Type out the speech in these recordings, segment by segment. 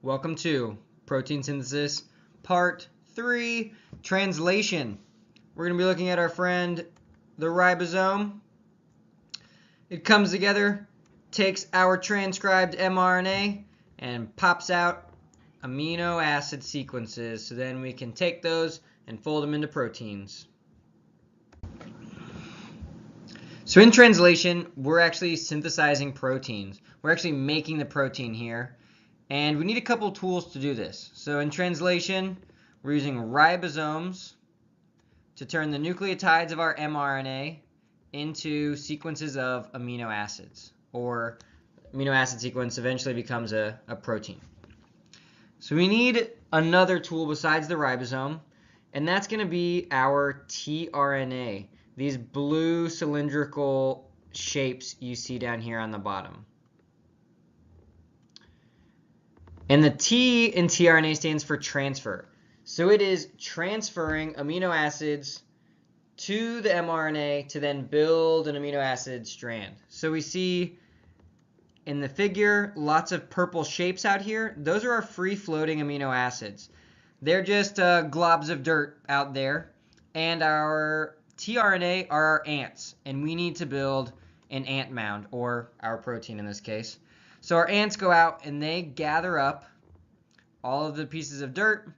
Welcome to Protein Synthesis Part 3, Translation. We're going to be looking at our friend, the ribosome. It comes together, takes our transcribed mRNA, and pops out amino acid sequences. So then we can take those and fold them into proteins. So in translation, we're actually synthesizing proteins. We're actually making the protein here. And we need a couple tools to do this. So in translation, we're using ribosomes to turn the nucleotides of our mRNA into sequences of amino acids, or amino acid sequence eventually becomes a protein. So we need another tool besides the ribosome, and that's going to be our tRNA, these blue cylindrical shapes you see down here on the bottom. And the T in tRNA stands for transfer. So it is transferring amino acids to the mRNA to then build an amino acid strand. So we see in the figure lots of purple shapes out here. Those are our free-floating amino acids. They're just globs of dirt out there. And our tRNA are our ants. And we need to build an ant mound, or our protein in this case. So our ants go out and they gather up all of the pieces of dirt,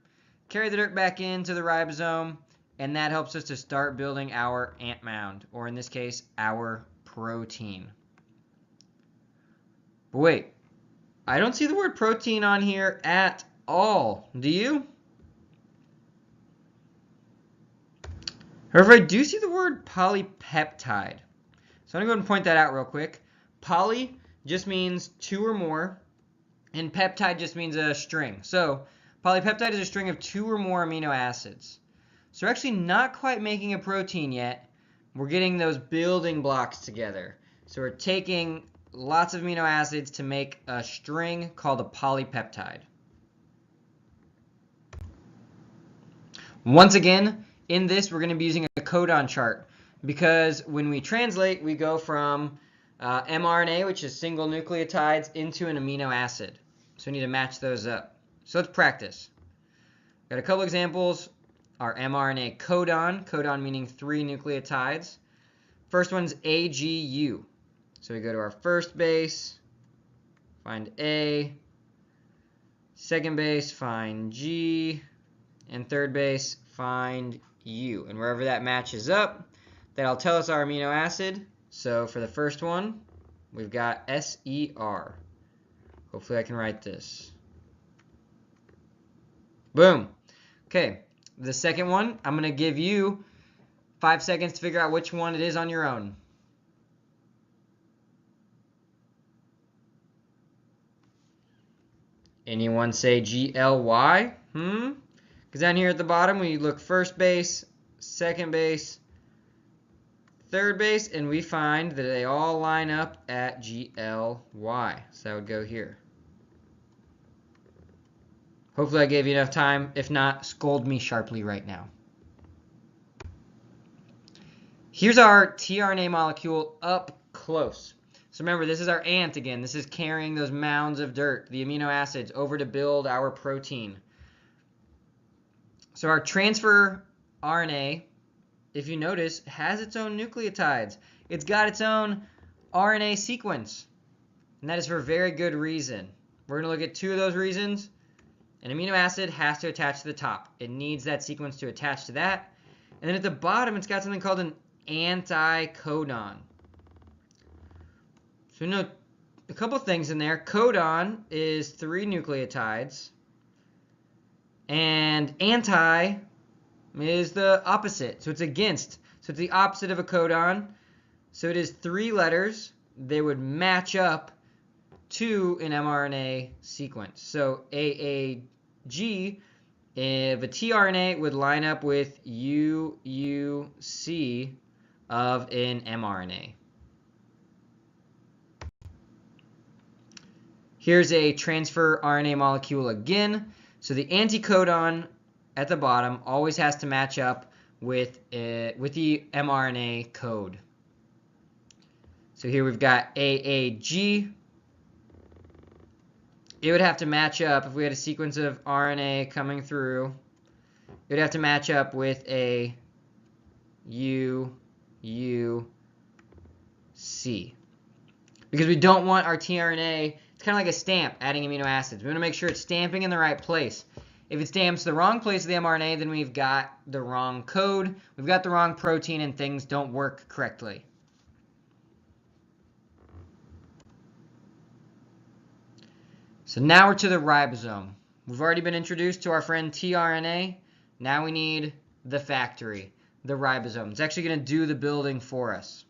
carry the dirt back into the ribosome, and that helps us to start building our ant mound, or in this case, our protein. But wait, I don't see the word protein on here at all. Do you? However, I do see the word polypeptide. So I'm going to go ahead and point that out real quick. Poly just means two or more, and peptide just means a string. So polypeptide is a string of two or more amino acids. So we're actually not quite making a protein yet. We're getting those building blocks together. So we're taking lots of amino acids to make a string called a polypeptide. Once again, in this we're going to be using a codon chart, because when we translate, we go from mRNA, which is single nucleotides, into an amino acid. So we need to match those up. So let's practice. Got a couple examples. Our mRNA codon meaning 3 nucleotides. First one's AGU. So we go to our first base, find A, second base, find G, and third base, find U. And wherever that matches up, that'll tell us our amino acid. So for the first one, we've got SER. Hopefully I can write this. Boom. Okay, the second one, I'm going to give you 5 seconds to figure out which one it is on your own. Anyone say GLY? Because down here at the bottom, we look first base, second base, third base, and we find that they all line up at GLY. So that would go here. Hopefully I gave you enough time. If not, scold me sharply right now. Here's our tRNA molecule up close. So remember, this is our ant again. This is carrying those mounds of dirt, the amino acids, over to build our protein. So our transfer RNA, if you notice, has its own nucleotides. It's got its own RNA sequence. And that is for a very good reason. We're going to look at 2 of those reasons. An amino acid has to attach to the top. It needs that sequence to attach to that. And then at the bottom, it's got something called an anticodon. So note a couple things in there. Codon is 3 nucleotides. And anti is the opposite. So it's against. So it's the opposite of a codon. So it is 3 letters. They would match up to an mRNA sequence. So AAG, if a tRNA would line up with UUC of an mRNA. Here's a transfer RNA molecule again. So the anticodon at the bottom always has to match up with the mRNA code. So here we've got AAG. it would have to match up, if we had a sequence of RNA coming through, it would have to match up with a U, U, C. Because we don't want our tRNA, it's kind of like a stamp adding amino acids. We want to make sure it's stamping in the right place. If it stamps the wrong place of the mRNA, then we've got the wrong code, we've got the wrong protein, and things don't work correctly. So now we're to the ribosome. We've already been introduced to our friend tRNA. Now we need the factory, the ribosome. It's actually going to do the building for us.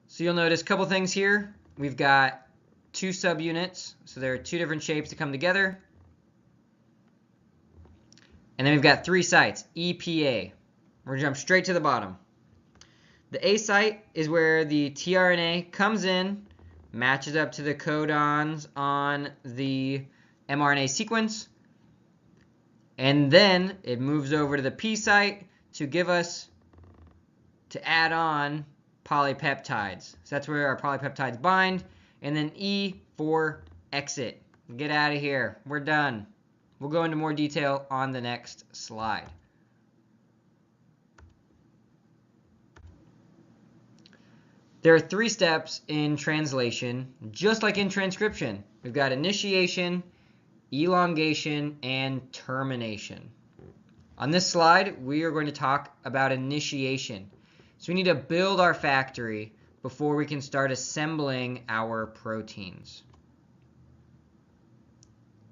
So you'll notice a couple things here. We've got 2 subunits, so there are 2 different shapes that come together. And then we've got 3 sites, EPA. We're going to jump straight to the bottom. The A site is where the tRNA comes in, matches up to the codons on the mRNA sequence, and then it moves over to the P site to add on polypeptides. So that's where our polypeptides bind. And then E for exit. Get out of here. We're done. We'll go into more detail on the next slide. There are 3 steps in translation, just like in transcription. We've got initiation, elongation, and termination. On this slide, we are going to talk about initiation. So we need to build our factory before we can start assembling our proteins.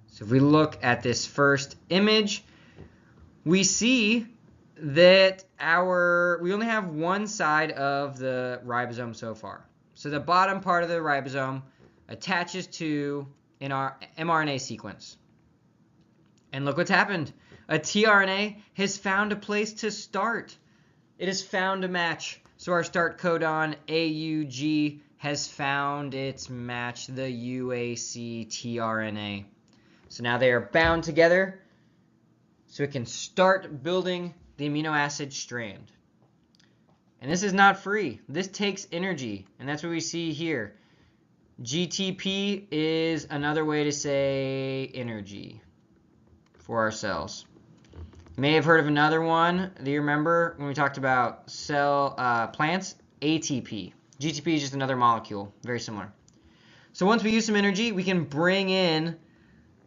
So if we look at this first image, we see that we only have one side of the ribosome so far. So the bottom part of the ribosome attaches to our mRNA sequence. And look what's happened. A tRNA has found a place to start. It has found a match. So our start codon AUG has found its match, the UAC tRNA. So now they are bound together so it can start building the amino acid strand. And this is not free. This takes energy, and that's what we see here. GTP is another way to say energy for our cells. You may have heard of another one. Do you remember when we talked about plants? ATP. GTP is just another molecule, very similar. So once we use some energy, we can bring in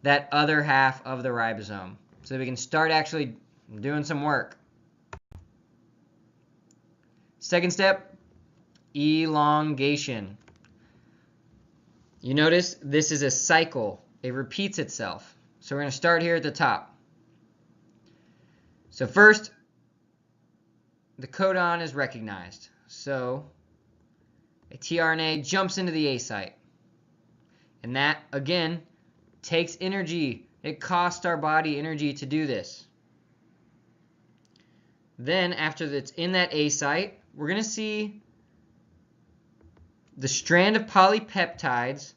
that other half of the ribosome so that we can start actually doing some work. Second step, elongation. You notice this is a cycle. It repeats itself. So we're going to start here at the top. So first, the codon is recognized. So a tRNA jumps into the A site. And that, again, takes energy. It costs our body energy to do this. Then, after it's in that A site, we're going to see the strand of polypeptides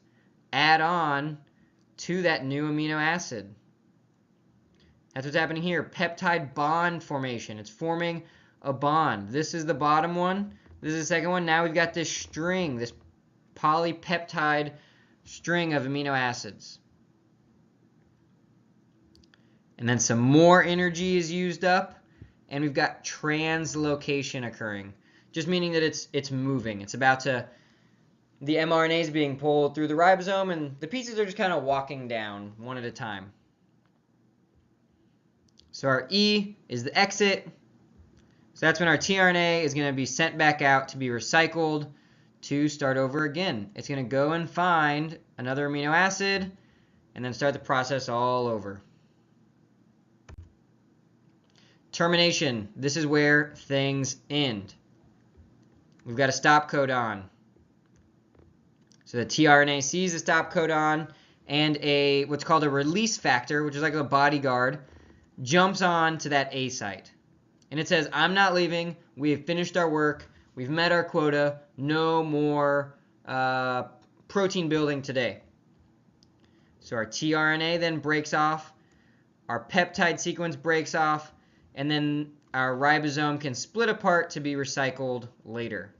add on to that new amino acid. That's what's happening here. Peptide bond formation. It's forming a bond. This is the bottom one. This is the second one. Now we've got this string, this polypeptide string of amino acids. And then some more energy is used up, and we've got translocation occurring. Just meaning that it's moving. It's about to, the mRNA is being pulled through the ribosome, and the pieces are just kind of walking down one at a time. So our E is the exit. So that's when our tRNA is going to be sent back out to be recycled to start over again. It's going to go and find another amino acid and then start the process all over. Termination. This is where things end. We've got a stop codon. So the tRNA sees the stop codon, and what's called a release factor, which is like a bodyguard, jumps on to that A site. And it says, I'm not leaving. We have finished our work. We've met our quota. No more protein building today. So our tRNA then breaks off. Our peptide sequence breaks off. And then our ribosome can split apart to be recycled later.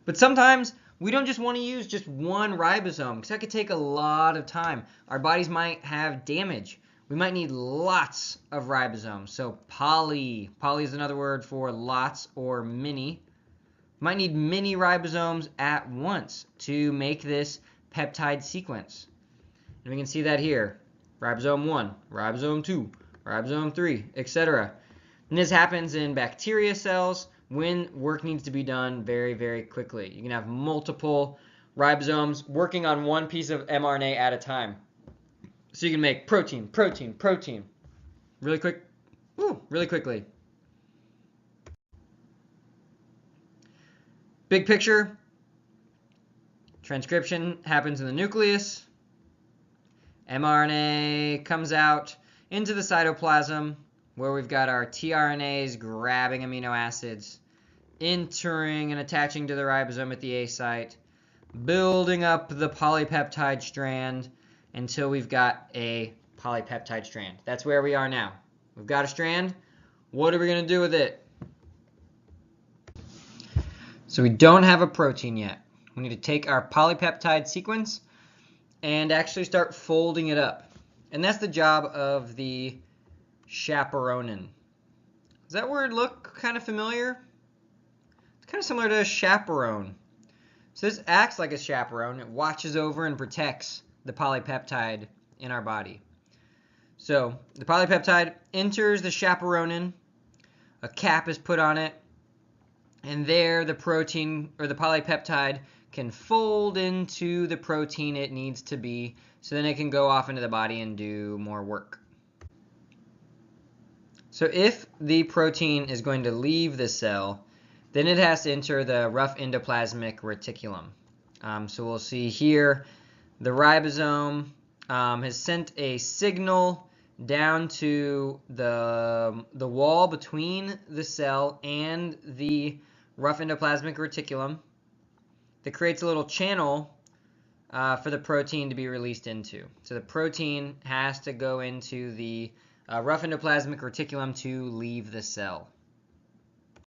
But sometimes we don't just want to use just one ribosome because that could take a lot of time. Our bodies might have damage. We might need lots of ribosomes. So poly is another word for lots or many. Might need many ribosomes at once to make this peptide sequence. And we can see that here. Ribosome 1, ribosome 2, ribosome 3, etc. And this happens in bacteria cells when work needs to be done very, very quickly. You can have multiple ribosomes working on one piece of mRNA at a time. So you can make protein, protein, protein really quickly. Big picture, transcription happens in the nucleus. mRNA comes out into the cytoplasm where we've got our tRNAs grabbing amino acids, entering and attaching to the ribosome at the A site, building up the polypeptide strand until we've got a polypeptide strand. That's where we are now. We've got a strand. What are we going to do with it? So we don't have a protein yet. We need to take our polypeptide sequence and actually start folding it up. And that's the job of the chaperonin. Does that word look kind of familiar? It's kind of similar to chaperone. So this acts like a chaperone. It watches over and protects the polypeptide in our body. So the polypeptide enters the chaperonin. A cap is put on it. And there the protein or the polypeptide can fold into the protein it needs to be, so then it can go off into the body and do more work. So if the protein is going to leave the cell, then it has to enter the rough endoplasmic reticulum. So we'll see here the ribosome has sent a signal down to the wall between the cell and the rough endoplasmic reticulum that creates a little channel for the protein to be released into. So the protein has to go into the rough endoplasmic reticulum to leave the cell.